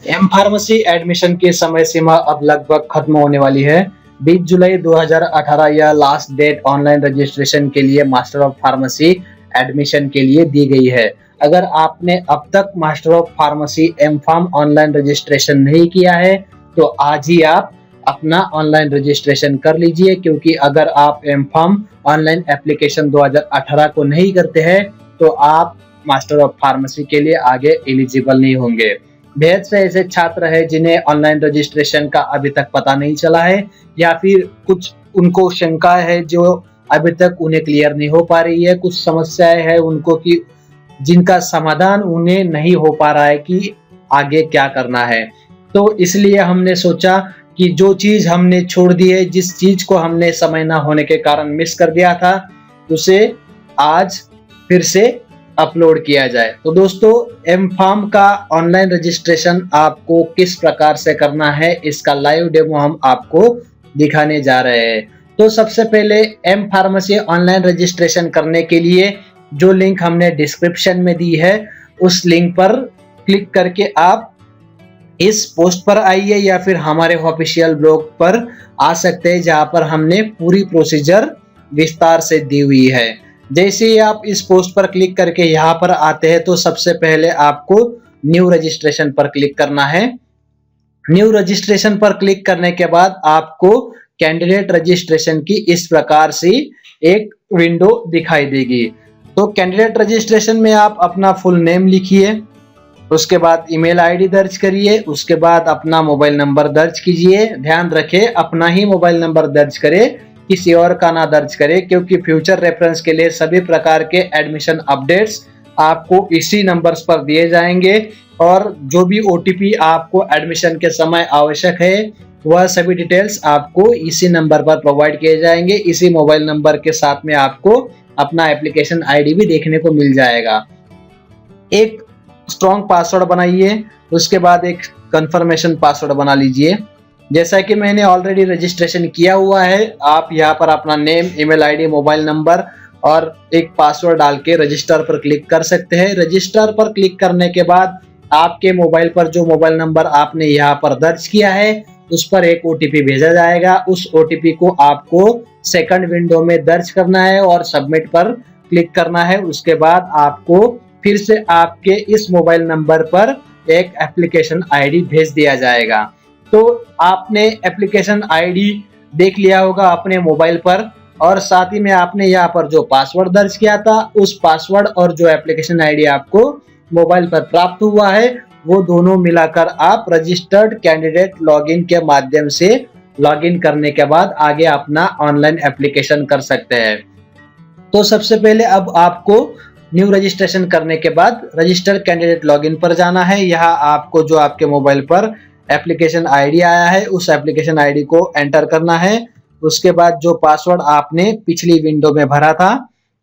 M pharmacy admission की समय सीमा अब लगभग खत्म होने वाली है। 20 जुलाई 2018 यह लास्ट डेट ऑनलाइन रजिस्ट्रेशन के लिए मास्टर ऑफ फार्मेसी एडमिशन के लिए दी गई है। अगर आपने अब तक Master of Pharmacy M Pharm online registration नहीं किया है तो आज ही आप अपना ऑनलाइन रजिस्ट्रेशन कर लीजिए, क्योंकि अगर आप एम फार्म ऑनलाइन एप्लीकेशन 2018 को नहीं करते हैं तो आप मास्टर ऑफ फार्मेसी के लिए आगे एलिजिबल नहीं होंगे। बेहद से ऐसे छात्र हैं जिन्हें ऑनलाइन रजिस्ट्रेशन का अभी तक पता नहीं चला है, या फिर कुछ उनको शंका है जो अभी तक उन्हें क्लियर नहीं हो पा रही है। कुछ समस्याएं हैं उनको कि जिनका समाधान उन्हें नहीं हो पा रहा है कि आगे क्या करना है। तो इसलिए हमने सोचा कि जो चीज हमने छोड़ दी है, जिस चीज को हमने समय ना होने के कारण मिस कर दिया था, उसे आज फिर से अपलोड किया जाए। तो दोस्तों, एम फार्म का ऑनलाइन रजिस्ट्रेशन आपको किस प्रकार से करना है, इसका लाइव डेमो हम आपको दिखाने जा रहे हैं। तो सबसे पहले एम फार्मेसी ऑनलाइन रजिस्ट्रेशन करने के लिए जो लिंक हमने डिस्क्रिप्शन में दी है, उस लिंक पर क्लिक करके आप इस पोस्ट पर आइए या फिर हमारे ऑफिशियल ब्लॉग पर आ सकते हैं, जहां पर हमने पूरी प्रोसीजर विस्तार से दी हुई है। जैसे ही आप इस पोस्ट पर क्लिक करके यहाँ पर आते हैं तो सबसे पहले आपको न्यू रजिस्ट्रेशन पर क्लिक करना है। न्यू रजिस्ट्रेशन पर क्लिक करने के बाद आपको कैंडिडेट रजिस्ट्रेशन की इस प्रकार से एक विंडो दिखाई देगी। तो कैंडिडेट रजिस्ट्रेशन में आप अपना फुल नेम लिखिए, उसके बाद ईमेल आईडी दर्ज करिए, उसके बाद अपना मोबाइल नंबर दर्ज कीजिए। ध्यान रखें अपना ही मोबाइल नंबर दर्ज करें, किसी और का ना दर्ज करें, क्योंकि फ्यूचर रेफरेंस के लिए सभी प्रकार के एडमिशन अपडेट्स आपको इसी नंबर्स पर दिए जाएंगे, और जो भी ओटीपी आपको एडमिशन के समय आवश्यक है वह सभी डिटेल्स आपको इसी नंबर पर प्रोवाइड किए जाएंगे। इसी मोबाइल नंबर के साथ में आपको अपना एप्लीकेशन आईडी भी देखने को मिल जाएगा। एक स्ट्रॉन्ग पासवर्ड बनाइए, उसके बाद एक कंफर्मेशन पासवर्ड बना लीजिए। जैसा कि मैंने ऑलरेडी रजिस्ट्रेशन किया हुआ है, आप यहाँ पर अपना name, email ID, mobile number और एक पासवर्ड डाल के रजिस्टर पर क्लिक कर सकते हैं। रजिस्टर पर क्लिक करने के बाद आपके मोबाइल पर जो मोबाइल नंबर आपने यहाँ पर दर्ज किया है उस पर एक ओटीपी भेजा जाएगा। उस ओटीपी को आपको सेकंड विंडो में दर्ज करना है और सबमिट पर क्लिक करना है। उसके बाद आपको फिर से आपके इस मोबाइल नंबर पर एक एप्लीकेशन आईडी भेज दिया जाएगा। तो आपने एप्लीकेशन आईडी देख लिया होगा अपने मोबाइल पर, और साथ ही में आपने यहाँ पर जो पासवर्ड दर्ज किया था उस पासवर्ड और जो एप्लीकेशन आईडी आपको मोबाइल पर प्राप्त हुआ है वो दोनों मिलाकर आप रजिस्टर्ड कैंडिडेट लॉगिन के माध्यम से लॉगिन करने के बाद आगे अपना ऑनलाइन एप्लीकेशन कर सकते हैं। तो सबसे पहले अब आपको न्यू रजिस्ट्रेशन करने के बाद रजिस्टर्ड कैंडिडेट लॉगिन पर जाना है। यहाँ आपको जो आपके मोबाइल पर एप्लीकेशन आईडी आया है उस एप्लीकेशन आईडी को एंटर करना है। उसके बाद जो पासवर्ड आपने पिछली विंडो में भरा था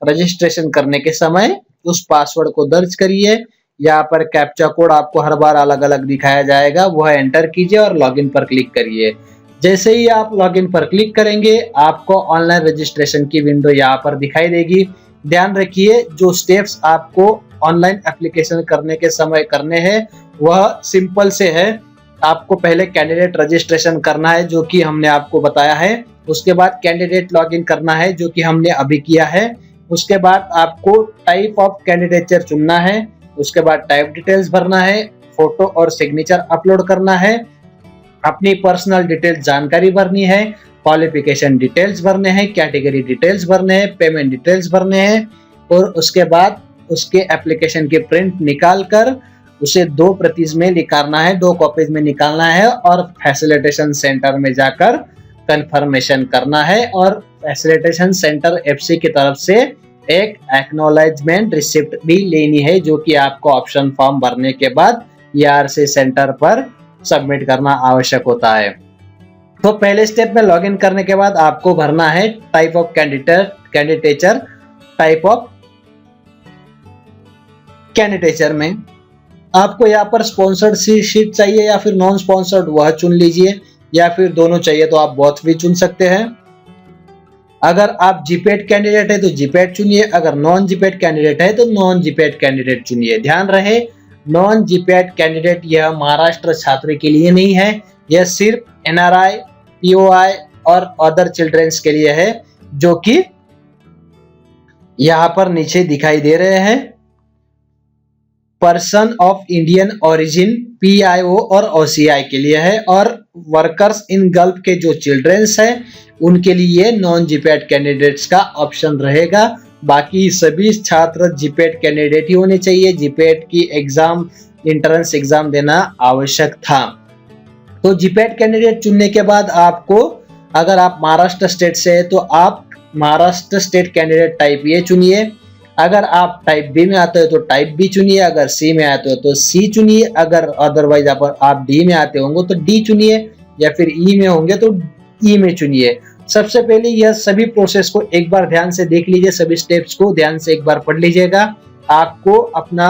रजिस्ट्रेशन करने के समय, उस पासवर्ड को दर्ज करिए। यहाँ पर कैप्चा कोड आपको हर बार अलग अलग दिखाया जाएगा, वह एंटर कीजिए और लॉगिन पर क्लिक करिए। जैसे ही आप लॉगिन पर क्लिक करेंगे आपको ऑनलाइन रजिस्ट्रेशन की विंडो यहाँ पर दिखाई देगी। ध्यान रखिए जो स्टेप्स आपको ऑनलाइन एप्लीकेशन करने के समय करने हैं वह सिंपल से है। आपको पहले कैंडिडेट रजिस्ट्रेशन करना है जो कि हमने आपको बताया है, उसके बाद कैंडिडेट लॉगिन करना है जो कि हमने अभी किया है, उसके बाद आपको टाइप ऑफ कैंडिडेचर चुनना है, उसके बाद टाइप डिटेल्स भरना है, फोटो और सिग्नेचर अपलोड करना है, अपनी पर्सनल डिटेल्स जानकारी भरनी है, क्वालिफिकेशन डिटेल्स भरने हैं, कैटेगरी डिटेल्स भरने हैं, पेमेंट डिटेल्स भरने हैं, और उसके बाद उसके एप्लीकेशन की प्रिंट निकाल कर उसे 2 प्रति में निकालना है, 2 कॉपीज में निकालना है और फैसिलिटेशन सेंटर में जाकर कंफर्मेशन करना है। और फैसिलिटेशन सेंटर एफसी की तरफ से एक एक्नॉलेजमेंट रिसिप्ट भी लेनी है जो कि आपको ऑप्शन फॉर्म भरने के बाद ईआरसी सेंटर पर सबमिट करना आवश्यक होता है। तो पहले स्टेप में लॉगिन करने के बाद आपको भरना है type of candidature. Type of candidature में आपको यहाँ पर स्पॉन्सर्ड शीट चाहिए या फिर नॉन स्पॉन्सर्ड, वह चुन लीजिए, या फिर दोनों चाहिए तो आप बोथ भी चुन सकते हैं। अगर आप जीपेड कैंडिडेट है तो जीपेड चुनिए, अगर नॉन जीपेड कैंडिडेट है तो नॉन जीपेड कैंडिडेट चुनिए। ध्यान रहे नॉन जीपैट कैंडिडेट यह महाराष्ट्र छात्र के लिए नहीं है, यह सिर्फ एनआरआई, पीओआई और अदर चिल्ड्रंस के लिए है, जो कि यहाँ पर नीचे दिखाई दे रहे हैं। Person of Indian origin PIO और ओसीआई के लिए है, और वर्कर्स इन गल्फ के जो चिल्ड्रंस हैं उनके लिए नॉन जीपैट कैंडिडेट्स का ऑप्शन रहेगा। बाकी सभी छात्र जीपैट कैंडिडेट ही होने चाहिए। जीपैट की एग्जाम, एंट्रेंस एग्जाम देना आवश्यक था। तो जीपैट कैंडिडेट चुनने के बाद आपको, अगर आप महाराष्ट्र स्टेट से है तो आप Maharashtra state candidate type A चुनिए। अगर आप टाइप बी में आते हो तो टाइप बी चुनिए, अगर सी में आते हो तो सी चुनिए, अगर अदरवाइज आप डी में आते होंगे तो डी चुनिए, या फिर ई में होंगे तो ई में चुनिए। सबसे पहले यह सभी प्रोसेस को एक बार ध्यान से देख लीजिए, सभी स्टेप्स को ध्यान से एक बार पढ़ लीजिएगा। आपको अपना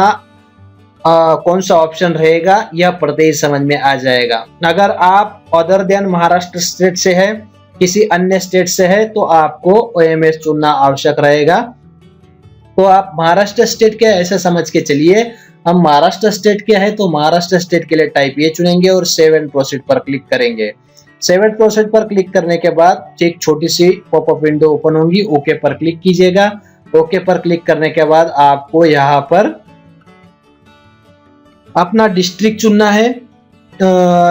कौन सा ऑप्शन रहेगा यह पढ़ते ही समझ में आ जाएगा। अगर आप अदर देन महाराष्ट्र स्टेट से है, किसी अन्य स्टेट से है, तो आपको ओएमएस चुनना आवश्यक रहेगा। तो आप महाराष्ट्र स्टेट के ऐसे समझ के चलिए, हम महाराष्ट्र स्टेट के हैं तो महाराष्ट्र स्टेट के लिए टाइप ए चुनेंगे और सेव एंड प्रोसीड पर क्लिक करेंगे। सेव एंड प्रोसीड पर क्लिक करने के बाद एक छोटी सी पॉपअप विंडो ओपन होगी, ओके पर क्लिक कीजिएगा। ओके पर क्लिक करने के बाद आपको यहाँ पर अपना डिस्ट्रिक्ट चुनना है।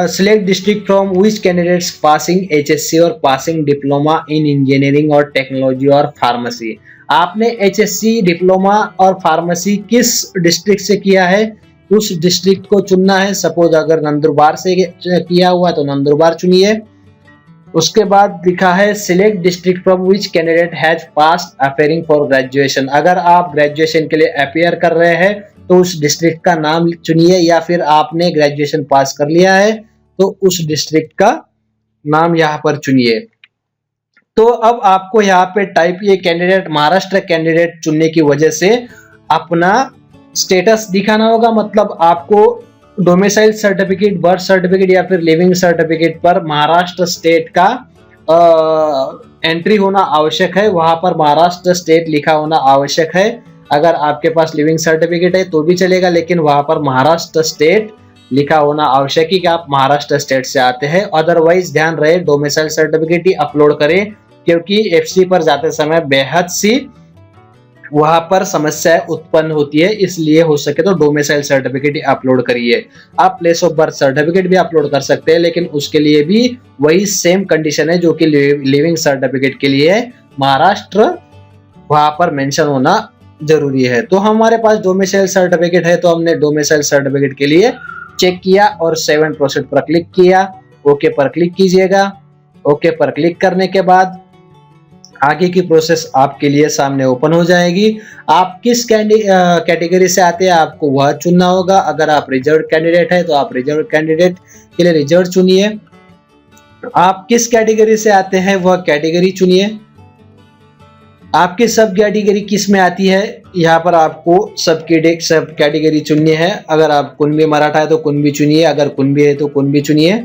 Select district from which candidates passing HSC और पासिंग डिप्लोमा इन इंजीनियरिंग और टेक्नोलॉजी और फार्मेसी। आपने एचएससी, डिप्लोमा और फार्मेसी किस डिस्ट्रिक्ट से किया है उस डिस्ट्रिक्ट को चुनना है। सपोज अगर नंदुरबार से किया हुआ तो नंदुरबार चुनिए। उसके बाद लिखा है select district from which candidate has passed appearing for graduation. अगर आप ग्रेजुएशन के लिए अपेयर कर रहे हैं तो उस डिस्ट्रिक्ट का नाम चुनिए, या फिर आपने ग्रेजुएशन पास कर लिया है तो उस डिस्ट्रिक्ट का नाम यहाँ पर चुनिए। तो अब आपको यहाँ पे type a candidate, Maharashtra candidate चुनने की वजह से अपना स्टेटस दिखाना होगा। मतलब आपको डोमिसाइल सर्टिफिकेट, बर्थ सर्टिफिकेट या फिर लिविंग सर्टिफिकेट पर महाराष्ट्र स्टेट का एंट्री होना आवश्यक है, वहां पर महाराष्ट्र स्टेट लिखा होना आवश्यक है। अगर आपके पास लिविंग सर्टिफिकेट है तो भी चलेगा, लेकिन वहां पर महाराष्ट्र स्टेट लिखा होना आवश्यक है कि आप महाराष्ट्र स्टेट से आते हैं। अदरवाइज ध्यान रहे डोमिसाइल सर्टिफिकेट ही अपलोड करें, क्योंकि एफसी पर जाते समय बेहद सी वहां पर समस्याएं उत्पन्न होती है। इसलिए हो सके तो डोमिसाइल सर्टिफिकेट अपलोड करिए। आप प्लेस ऑफ बर्थ सर्टिफिकेट भी अपलोड कर सकते हैं, लेकिन उसके लिए भी वही सेम कंडीशन है जो कि लिविंग सर्टिफिकेट के लिए है, महाराष्ट्र वहां पर मेंशन होना जरूरी है। तो हमारे पास डोमिसाइल सर्टिफिकेट है तो हमने डोमिसाइल सर्टिफिकेट के लिए चेक किया और सेव एंड प्रोसीड पर क्लिक किया। ओके पर क्लिक कीजिएगा। ओके पर क्लिक करने के बाद आगे की प्रोसेस आपके लिए सामने ओपन हो जाएगी। आप किस कैटेगरी से आते हैं आपको वह चुनना होगा। अगर आप रिजर्व कैंडिडेट है तो आप रिजर्व कैंडिडेट के लिए रिजर्व चुनिए। आप किस कैटेगरी से आते हैं वह कैटेगरी चुनिए। आपकी सब कैटेगरी किस में आती है, यहाँ पर आपको सब कैटेगरी चुननी है। अगर आप कुणबी मराठा है तो कुणबी चुनिए, अगर कुणबी है तो कुणबी चुनिए।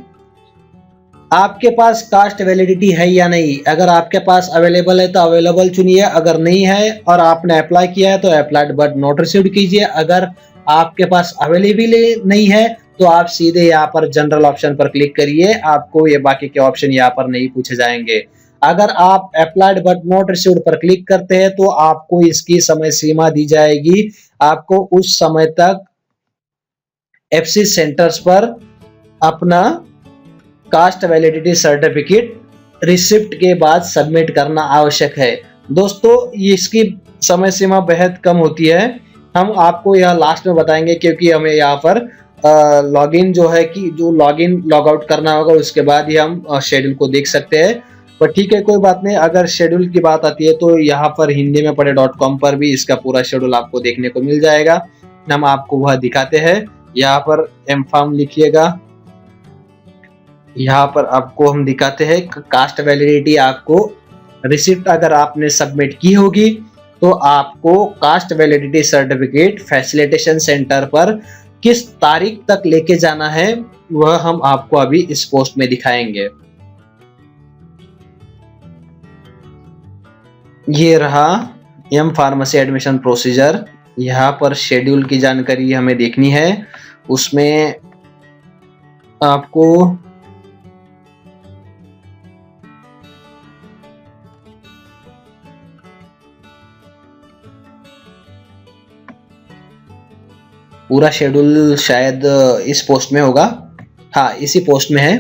आपके पास कास्ट वैलिडिटी है या नहीं, अगर आपके पास अवेलेबल है तो अवेलेबल चुनिए, अगर नहीं है और आपने अप्लाई किया है तो अप्लाइड बट नॉट रिसीव्ड कीजिए। अगर आपके पास अवेलेबल नहीं है तो आप सीधे यहाँ पर जनरल ऑप्शन पर क्लिक करिए, आपको ये बाकी के ऑप्शन यहाँ पर नहीं पूछे जाएंगे। अगर आप अप्लाइड बट नॉट रिसीव्ड पर क्लिक करते हैं तो आपको इसकी समय सीमा दी जाएगी। आपको उस समय तक एफसी सेंटर्स पर अपना कास्ट वैलिडिटी सर्टिफिकेट रिसिप्ट के बाद सबमिट करना आवश्यक है। दोस्तों इसकी समय सीमा बेहद कम होती है, हम आपको यह लास्ट में बताएंगे, क्योंकि हमें यहाँ पर लॉगिन जो है कि जो लॉगिन लॉग आउट करना होगा उसके बाद ही हम शेड्यूल को देख सकते हैं। पर ठीक है, कोई बात नहीं। अगर शेड्यूल की बात आती है तो यहाँ पर हिंदी में पढ़े.com पर भी इसका पूरा शेड्यूल आपको देखने को मिल जाएगा। हम आपको वह दिखाते हैं। यहाँ पर एम-फार्म लिखिएगा, यहाँ पर आपको हम दिखाते हैं कास्ट वैलिडिटी। आपको रिसिप्ट अगर आपने सबमिट की होगी तो आपको cast validity certificate facilitation centre पर किस तारीख तक लेके जाना है वह हम आपको अभी इस पोस्ट में दिखाएंगे। ये रहा एम फार्मेसी एडमिशन प्रोसीजर। यहाँ पर शेड्यूल की जानकारी हमें देखनी है। उसमें आपको पूरा शेड्यूल शायद इस पोस्ट में होगा। हाँ, इसी पोस्ट में है।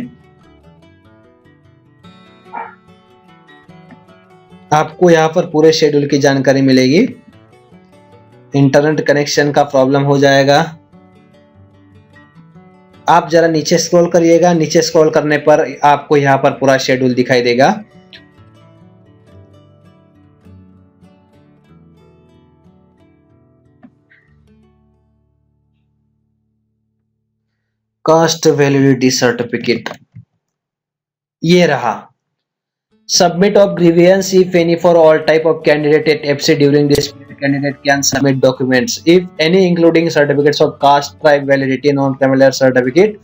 आपको यहाँ पर पूरे शेड्यूल की जानकारी मिलेगी। इंटरनेट कनेक्शन का प्रॉब्लम हो जाएगा। आप जरा नीचे स्क्रॉल करिएगा। नीचे स्क्रॉल करने पर आपको यहाँ पर पूरा शेड्यूल दिखाई देगा। कास्ट वैलिडिटी सर्टिफिकेट ये रहा। Submit of grievance if any for all type of candidate at FC during this period candidate can submit documents if any including certificates of caste, tribe, validity, non-criminal certificate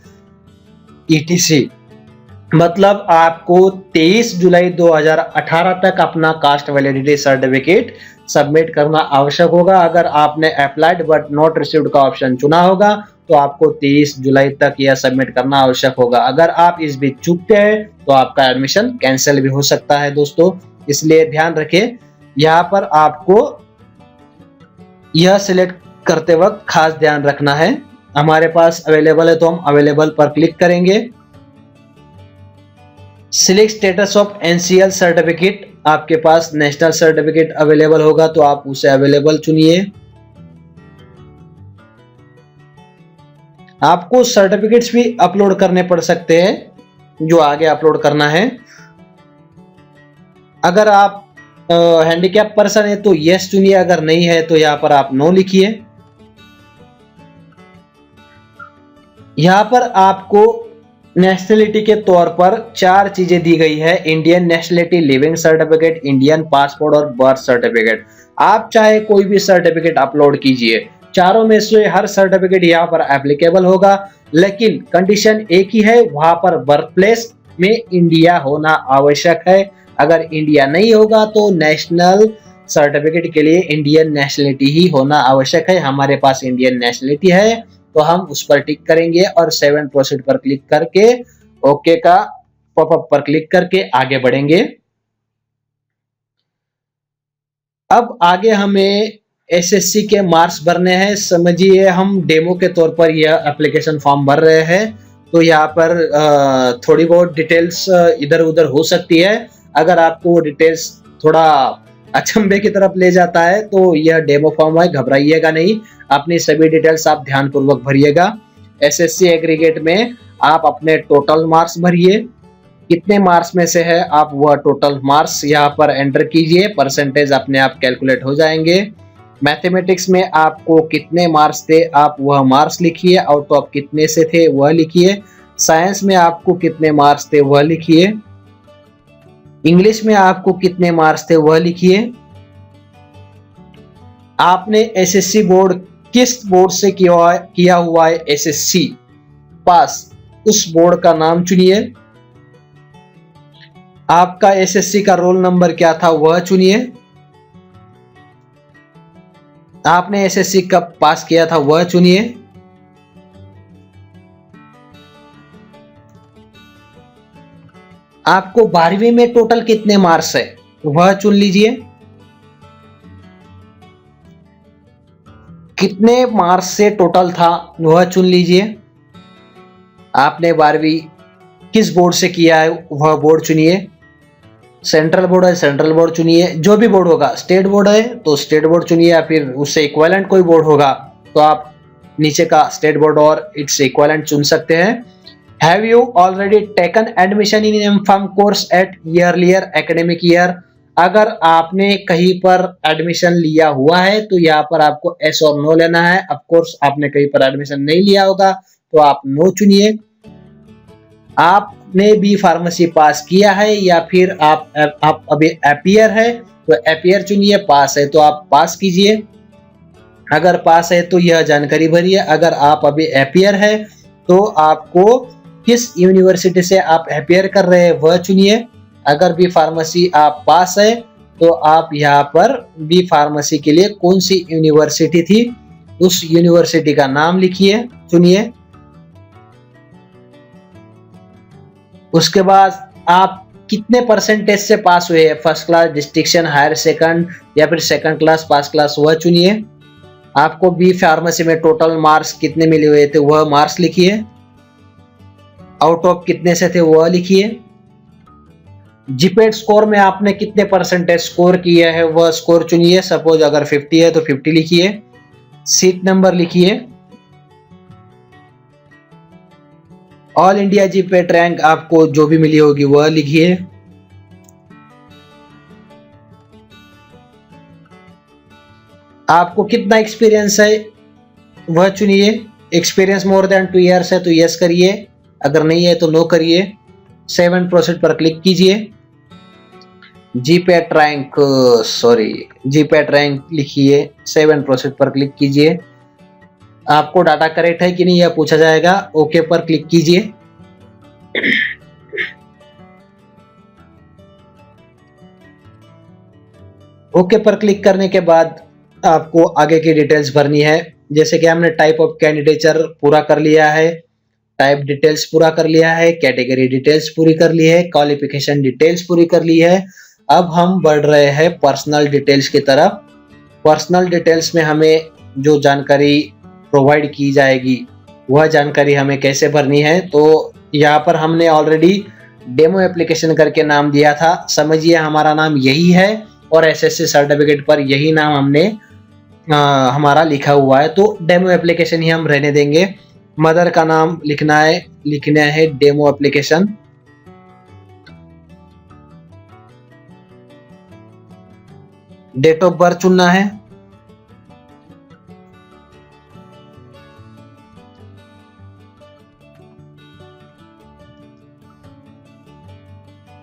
etc. मतलब आपको 23 जुलाई 2018 तक अपना cast validity certificate submit करना आवश्यक होगा। अगर आपने applied but not received का ऑप्शन चुना होगा तो आपको 23 जुलाई तक यह सबमिट करना आवश्यक होगा। अगर आप इस बीच चूकते हैं तो आपका एडमिशन कैंसिल भी हो सकता है दोस्तों, इसलिए ध्यान रखें। यहाँ पर आपको यह सिलेक्ट करते वक्त खास ध्यान रखना है। हमारे पास अवेलेबल है तो हम अवेलेबल पर क्लिक करेंगे। Select status of NCL certificate, आपके पास नेशनल सर्टिफिकेट अवेलेबल होगा तो आप उसे अवेलेबल चुनिए। आपको सर्टिफिकेट्स भी अपलोड करने पड़ सकते हैं जो आगे अपलोड करना है। अगर आप हैंडीकैप पर्सन है तो यस चुनिए, अगर नहीं है तो यहाँ पर आप नो लिखिए। यहाँ पर आपको नेशनलिटी के तौर पर 4 चीजें दी गई है। Indian nationality, leaving certificate, Indian passport और बर्थ सर्टिफिकेट। आप चाहे कोई भी सर्टिफिकेट अपलोड कीजिए, चारों में से हर सर्टिफिकेट यहाँ पर एप्लीकेबल होगा, लेकिन कंडीशन एक ही है, वहां पर बर्थ प्लेस में इंडिया होना आवश्यक है। अगर इंडिया नहीं होगा तो नेशनल सर्टिफिकेट के लिए इंडियन नेशनलिटी ही होना आवश्यक है। हमारे पास इंडियन नेशनलिटी है तो हम उस पर टिक करेंगे और 7 प्रोसीड पर क्लिक करके ओके का पॉपअप पर क्लिक करके आगे बढ़ेंगे। अब आगे हमें एसएससी के मार्क्स भरने हैं। समझिए हम डेमो के तौर पर यह एप्लीकेशन फॉर्म भर रहे हैं, तो यहाँ पर थोड़ी बहुत डिटेल्स इधर उधर हो सकती है। अगर आपको डिटेल्स थोड़ा अचंभे की तरफ ले जाता है तो यह डेमो फॉर्म है, घबराइएगा नहीं। अपनी सभी डिटेल्स आप ध्यानपूर्वक भरिएगा। एसएससी एग्रीगेट में आप अपने टोटल मार्क्स भरिए, कितने मार्क्स में से है आप वह टोटल मार्क्स यहाँ पर एंटर कीजिए। परसेंटेज अपने आप कैलकुलेट हो जाएंगे। मैथमेटिक्स में आपको कितने मार्क्स थे आप वह मार्क्स लिखिए, आउट ऑफ कितने से थे वह लिखिए। साइंस में आपको कितने मार्क्स थे वह लिखिए। इंग्लिश में आपको कितने मार्क्स थे वह लिखिए। आपने एसएससी बोर्ड किस बोर्ड से किया हुआ है एसएससी पास, उस बोर्ड का नाम चुनिए। आपका एसएससी का रोल नंबर क्या था वह चुनिए। आपने एसएससी कब पास किया था वह चुनिए। आपको 12वीं में टोटल कितने मार्क्स है वह चुन लीजिए। कितने मार्क्स से टोटल था वह चुन लीजिए। आपने 12वीं किस बोर्ड से किया है वह बोर्ड चुनिए। सेंट्रल बोर्ड है सेंट्रल बोर्ड चुनिए, जो भी बोर्ड होगा। स्टेट बोर्ड है तो स्टेट बोर्ड चुनिए, या फिर उससे इक्विवेलेंट कोई बोर्ड होगा तो आप नीचे का स्टेट बोर्ड और इट्स इक्विवेलेंट चुन सकते हैं। Have you already taken admission in M form course eight earlier academic year. अगर आपने कहीं पर एडमिशन लिया हुआ है तो यहाँ पर आपको एस और नो लेना है। ऑफ कोर्स आपने कहीं पर एडमिशन नहीं लिया होगा तो आप नो चुनिए। आपने बी फार्मेसी पास किया है या फिर आप अभी एपियर है तो एपियर चुनिए। पास है तो आप पास कीजिए। अगर पास है तो यह जानकारी भरिए। अगर आप अभी एपियर है तो आपको किस यूनिवर्सिटी से आप एपियर कर रहे हैं वह चुनिए। अगर भी फार्मेसी आप पास है तो आप यहाँ पर बी फार्मेसी के लिए कौन सी यूनिवर्सिटी थी उस यूनिवर्सिटी का नाम लिखिए, चुनिए। उसके बाद आप कितने परसेंटेज से पास हुए हैं, first class, distinction, higher second या फिर सेकंड क्लास, पास क्लास, वह चुनिए। आपको बी फार्मेसी में टोटल मार्क्स कितने मिले हुए थे वह मार्क्स लिखिए। आउट ऑफ कितने से थे वह लिखिए। जीपेट स्कोर में आपने कितने परसेंटेज स्कोर किया है वह स्कोर चुनिए। सपोज अगर 50 है तो 50 लिखिए। सीट नंबर लिखिए। ऑल इंडिया जीपेट रैंक आपको जो भी मिली होगी वह लिखिए। आपको कितना एक्सपीरियंस है वह चुनिए। एक्सपीरियंस मोर देन 2 इयर्स है तो यस करिए, अगर नहीं है तो नो करिए। सेव एंड प्रोसीड पर क्लिक कीजिए। GPAT rank, sorry, GPAT rank लिखिए। सेव एंड प्रोसीड पर क्लिक कीजिए। आपको डाटा करेक्ट है कि नहीं यह पूछा जाएगा। ओके पर क्लिक कीजिए। ओके पर क्लिक करने के बाद आपको आगे की डिटेल्स भरनी है। जैसे कि हमने टाइप ऑफ कैंडिडेचर पूरा कर लिया है, टाइप डिटेल्स पूरा कर लिया है, कैटेगरी डिटेल्स पूरी कर ली है, क्वालिफिकेशन डिटेल्स पूरी कर ली है। अब हम बढ़ रहे हैं पर्सनल डिटेल्स की तरफ। पर्सनल डिटेल्स में हमें जो जानकारी प्रोवाइड की जाएगी वह जानकारी हमें कैसे भरनी है। तो यहाँ पर हमने ऑलरेडी डेमो एप्लीकेशन करके नाम दिया था, समझिए हमारा नाम यही है और एसएससी सर्टिफिकेट पर यही नाम हमने हमारा लिखा हुआ है, तो डेमो एप्लीकेशन ही हम रहने देंगे। मदर का नाम लिखना है demo application. Date of birth चुनना है।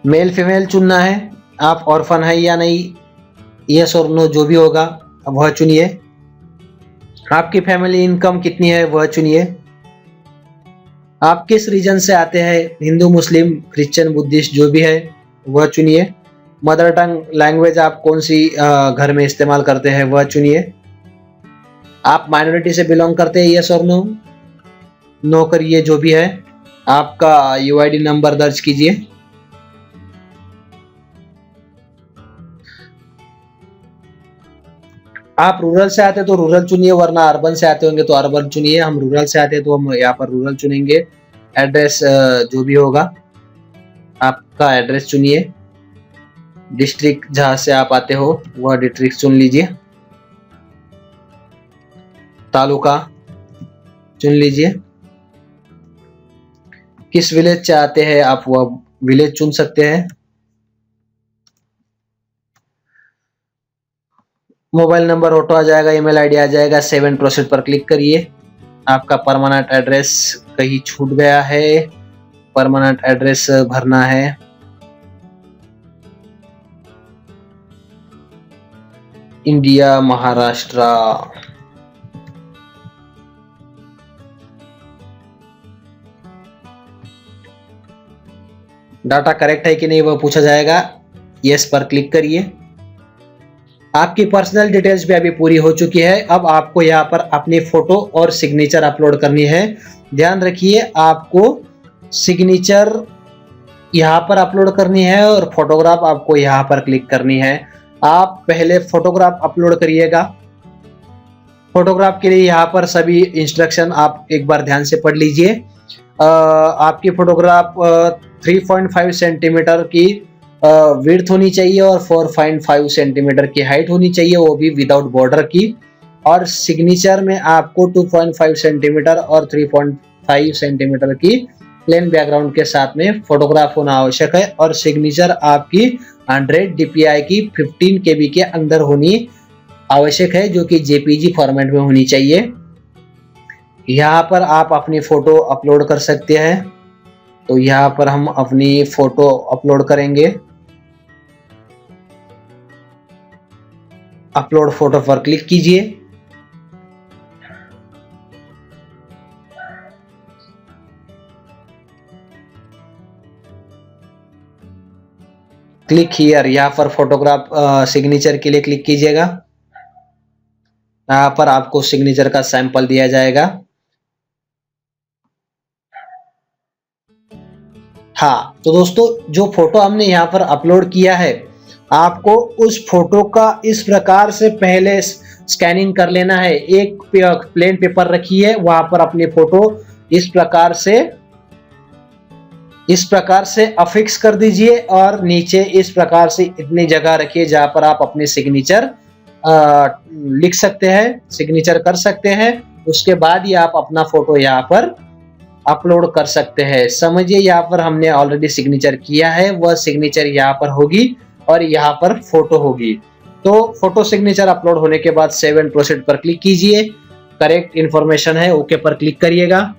मेल फीमेल चुनना है। आप ऑर्फन है या नहीं, यस और नो जो भी होगा वह चुनिए। आपकी फैमिली इनकम कितनी है वह चुनिए। आप किस रीजन से आते हैं, हिंदू, मुस्लिम, क्रिश्चियन, बुद्धिस्ट जो भी है वह चुनिए। मदर टंग लैंग्वेज आप कौन सी घर में इस्तेमाल करते हैं वह चुनिए। आप माइनॉरिटी से बिलोंग करते हैं, यस और नो, नो करिए जो भी है। आपका यूआईडी नंबर दर्ज कीजिए। आप रूरल से आते तो रूरल चुनिए, वरना अर्बन से आते होंगे तो अर्बन चुनिए। हम रूरल से आते हैं तो हम यहाँ पर रूरल चुनेंगे। एड्रेस जो भी होगा आपका एड्रेस चुनिए। डिस्ट्रिक्ट जहां से आप आते हो वह डिस्ट्रिक्ट चुन लीजिए। तालुका चुन लीजिए। किस विलेज से आते हैं आप वह विलेज चुन सकते हैं। मोबाइल नंबर ऑटो आ जाएगा, ईमेल आईडी आ जाएगा। सेव एंड प्रोसीड पर क्लिक करिए। आपका परमानेंट एड्रेस कहीं छूट गया है, परमानेंट एड्रेस भरना है। इंडिया, महाराष्ट्र। डाटा करेक्ट है कि नहीं वह पूछा जाएगा। यस पर क्लिक करिए। आपकी पर्सनल डिटेल्स भी अभी पूरी हो चुकी है। अब आपको यहाँ पर अपनी फोटो और सिग्नेचर अपलोड करनी है। ध्यान रखिए आपको सिग्नेचर यहाँ पर अपलोड करनी है और फोटोग्राफ आपको यहाँ पर क्लिक करनी है। आप पहले फोटोग्राफ अपलोड करिएगा। फोटोग्राफ के लिए यहाँ पर सभी इंस्ट्रक्शन आप एक बार ध्यान से पढ़ लीजिए। आपकी फोटोग्राफ 3.5 सेंटीमीटर की विड्थ होनी चाहिए और 4.5 सेंटीमीटर की हाइट होनी चाहिए, वो भी विदाउट बॉर्डर की। और सिग्नेचर में आपको 2.5 सेंटीमीटर और 3.5 सेंटीमीटर की प्लेन बैकग्राउंड के साथ में फोटोग्राफ होना आवश्यक है। और सिग्नेचर आपकी 100 DPI की 15 KB के अंदर होनी आवश्यक है, जो कि JPG फॉर्मेट में होनी चाहिए। यहाँ पर आप अपनी फोटो अपलोड कर सकते हैं। तो यहाँ पर हम अपनी फोटो अपलोड करेंगे। अपलोड फोटो पर क्लिक कीजिए। क्लिक हियर, यहाँ पर फोटोग्राफ सिग्नेचर के लिए क्लिक कीजिएगा। यहाँ पर आपको सिग्नेचर का सैंपल दिया जाएगा। हाँ, तो दोस्तों जो फोटो हमने यहाँ पर अपलोड किया है, आपको उस फोटो का इस प्रकार से पहले स्कैनिंग कर लेना है। एक प्लेन पेपर रखिए, वहां पर अपनी फोटो इस प्रकार से अफिक्स कर दीजिए और नीचे इस प्रकार से इतनी जगह रखिए जहां पर आप अपनी सिग्नेचर लिख सकते हैं, सिग्नेचर कर सकते हैं। उसके बाद ही आप अपना फोटो यहाँ पर अपलोड कर सकते हैं। समझिए यहाँ पर हमने ऑलरेडी सिग्नेचर किया है, वह सिग्नेचर यहाँ पर होगी और यहाँ पर फोटो होगी। तो फोटो सिग्नेचर अपलोड होने के बाद सेव एंड प्रोसीड पर क्लिक कीजिए। करेक्ट इन्फॉर्मेशन है, ओके पर क्लिक करिएगा।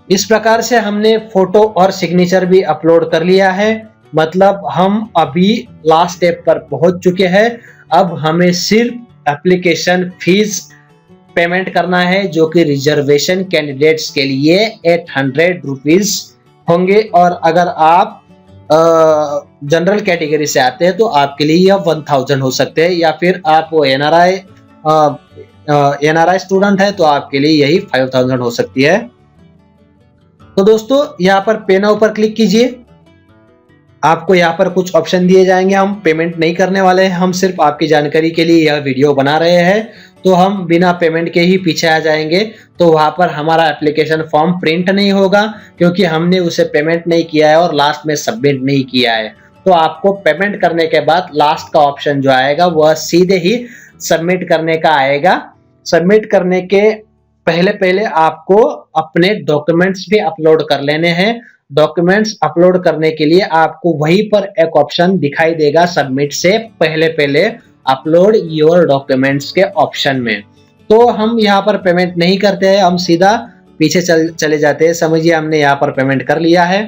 इस प्रकार से हमने फोटो और सिग्नेचर भी अपलोड कर लिया है। मतलब हम अभी लास्ट स्टेप पर पहुंच चुके हैं। अब हमें सिर्फ एप्लीकेशन फीस पेमेंट करना है, जो कि रिजर्वेशन कैंडिडेट्स के लिए 800 रुपीज होंगे, और अगर आप जनरल कैटेगरी से आते हैं तो आपके लिए यह 1000 हो सकते हैं, या फिर आप एनआरआई स्टूडेंट है तो आपके लिए यही 5000 हो सकती है। तो दोस्तों यहाँ पर पे नाउ पर क्लिक कीजिए। आपको यहाँ पर कुछ ऑप्शन दिए जाएंगे। हम पेमेंट नहीं करने वाले हैं, हम सिर्फ आपकी जानकारी के लिए यह वीडियो बना रहे हैं। तो हम बिना पेमेंट के ही पीछे आ जाएंगे, तो वहां पर हमारा एप्लीकेशन फॉर्म प्रिंट नहीं होगा, क्योंकि हमने उसे पेमेंट नहीं किया है और लास्ट में सबमिट नहीं किया है। तो आपको पेमेंट करने के बाद लास्ट का ऑप्शन जो आएगा वह सीधे ही सबमिट करने का आएगा। सबमिट करने के पहले आपको अपने डॉक्यूमेंट्स भी अपलोड कर लेने हैं। डॉक्यूमेंट्स अपलोड करने के लिए आपको वहीं पर एक ऑप्शन दिखाई देगा, सबमिट से पहले अपलोड योर डॉक्यूमेंट्स के ऑप्शन में। तो हम यहाँ पर पेमेंट नहीं करते हैं, हम सीधा पीछे चले जाते हैं। समझिए हमने यहाँ पर पेमेंट कर लिया है,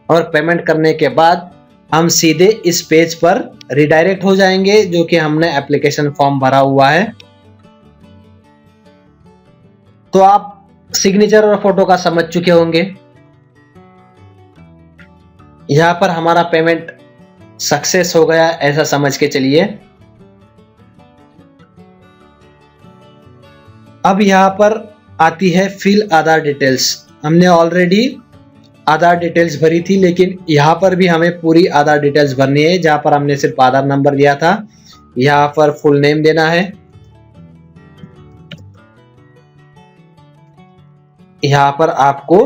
और पेमेंट करने के बाद हम सीधे इस पेज पर रिडायरेक्ट हो जाएंगे, जो कि हमने एप्लीकेशन फॉर्म भरा हुआ है। तो आप सिग्नेचर और फोटो का समझ चुके होंगे। यहाँ पर हमारा पेमेंट सक्सेस हो गया, ऐसा समझ के चलिए। अब यहाँ पर आती है फिल आधार डिटेल्स। हमने ऑलरेडी आधार डिटेल्स भरी थी, लेकिन यहाँ पर भी हमें पूरी आधार डिटेल्स भरनी है। जहां पर हमने सिर्फ आधार नंबर दिया था, यहाँ पर फुल नेम देना है। यहाँ पर आपको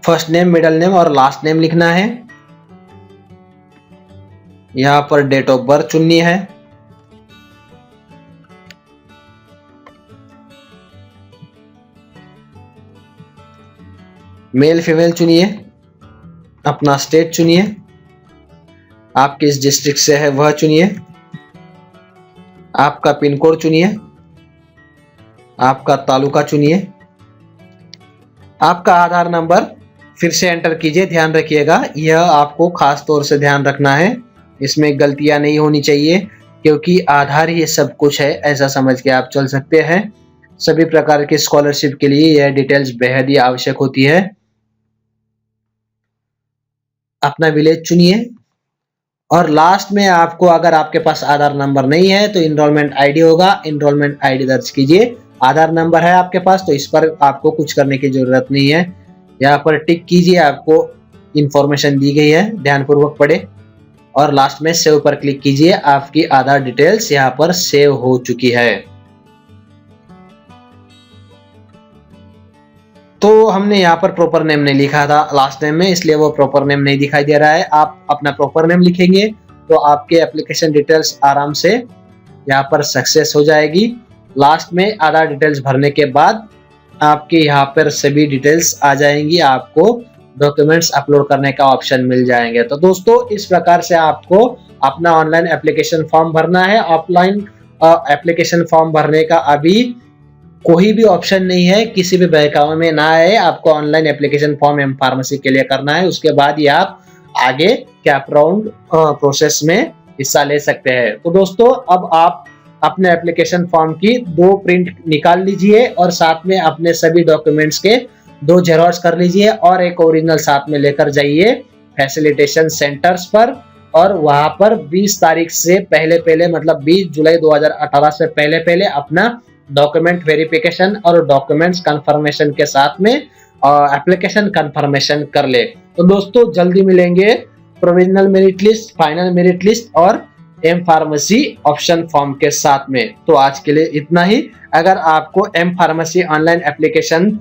फर्स्ट नेम, मिडिल नेम और लास्ट नेम लिखना है। यहाँ पर डेट ऑफ बर्थ चुननी है। मेल फीमेल चुनिए। अपना स्टेट चुनिए, आप किस डिस्ट्रिक्ट से है वह चुनिए। आपका पिन कोड चुनिए। आपका तालुका चुनिए। आपका आधार नंबर फिर से एंटर कीजिए। ध्यान रखिएगा, यह आपको खास तौर से ध्यान रखना है, इसमें गलतियां नहीं होनी चाहिए, क्योंकि आधार ही सब कुछ है, ऐसा समझ के आप चल सकते हैं। सभी प्रकार के स्कॉलरशिप के लिए यह डिटेल्स बेहद ही आवश्यक होती है। अपना विलेज चुनिए, और लास्ट में आपको, अगर आपके पास आधार नंबर नहीं है तो इनरोलमेंट आईडी होगा, इनरोलमेंट आईडी दर्ज कीजिए। आधार नंबर है आपके पास तो इस पर आपको कुछ करने की जरूरत नहीं है। यहाँ पर टिक कीजिए, आपको इंफॉर्मेशन दी गई है, ध्यानपूर्वक पढ़े, और लास्ट में सेव पर क्लिक कीजिए। आपकी आधार डिटेल्स यहाँ पर सेव हो चुकी है। तो हमने यहाँ पर प्रॉपर नेम नहीं लिखा था लास्ट नेम में, इसलिए वो प्रॉपर नेम नहीं दिखाई दे रहा है। आप अपना प्रॉपर नेम लिखेंगे तो आपके एप्लीकेशन डिटेल्स आराम से यहाँ पर सक्सेस हो जाएगी। लास्ट में आधार डिटेल्स भरने के बाद आपके यहाँ पर सभी डिटेल्स आ जाएंगी, आपको डॉक्यूमेंट्स अपलोड करने का ऑप्शन मिल जाएंगे। तो दोस्तों इस प्रकार से आपको अपना ऑनलाइन एप्लीकेशन फॉर्म भरना है। ऑफलाइन एप्लीकेशन फॉर्म भरने का अभी कोई भी ऑप्शन नहीं है, किसी भी बहकावे में ना आए। आपको online application form M pharmacy के लिए करना है, उसके बाद ही आप आगे कैप राउंड प्रोसेस में हिस्सा ले सकते हैं। तो दोस्तों अब आप अपने एप्लीकेशन फॉर्म की 2 प्रिंट निकाल लीजिए और साथ में अपने सभी डॉक्यूमेंट्स के 2 जेरॉक्स कर लीजिए और एक ओरिजिनल साथ में लेकर जाइए फैसिलिटेशन सेंटर्स पर, और वहां पर 20 तारीख से पहले मतलब 20 जुलाई 2018 से पहले अपना डॉक्यूमेंट वेरिफिकेशन और डॉक्यूमेंट्स कंफर्मेशन के साथ में एप्लीकेशन कंफर्मेशन कर ले। तो दोस्तों जल्दी मिलेंगे provisional merit list, final merit list और एम फार्मेसी ऑप्शन फॉर्म के साथ में। तो आज के लिए इतना ही। अगर आपको एम फार्मेसी ऑनलाइन एप्लीकेशन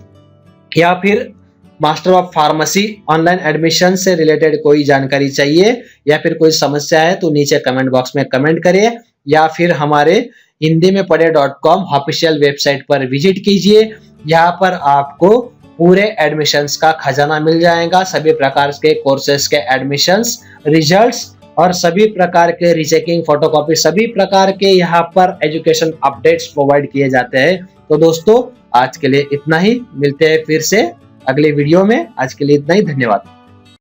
या फिर master of pharmacy online admission से रिलेटेड कोई जानकारी चाहिए या फिर कोई समस्या है तो नीचे कमेंट बॉक्स में कमेंट करिए, या फिर हमारे हिंदी में पढ़े.com ऑफिशियल वेबसाइट पर विजिट कीजिए। यहाँ पर आपको पूरे एडमिशंस का खजाना मिल जाएगा, सभी प्रकार के कोर्सेज के एडमिशंस, रिजल्ट्स और सभी प्रकार के रीचेकिंग, फोटोकॉपी, सभी प्रकार के यहाँ पर एजुकेशन अपडेट्स प्रोवाइड किए जाते हैं। तो दोस्तों आज के लिए इतना ही, मिलते हैं फिर से अगले वीडियो में। आज के लिए इतना ही, धन्यवाद।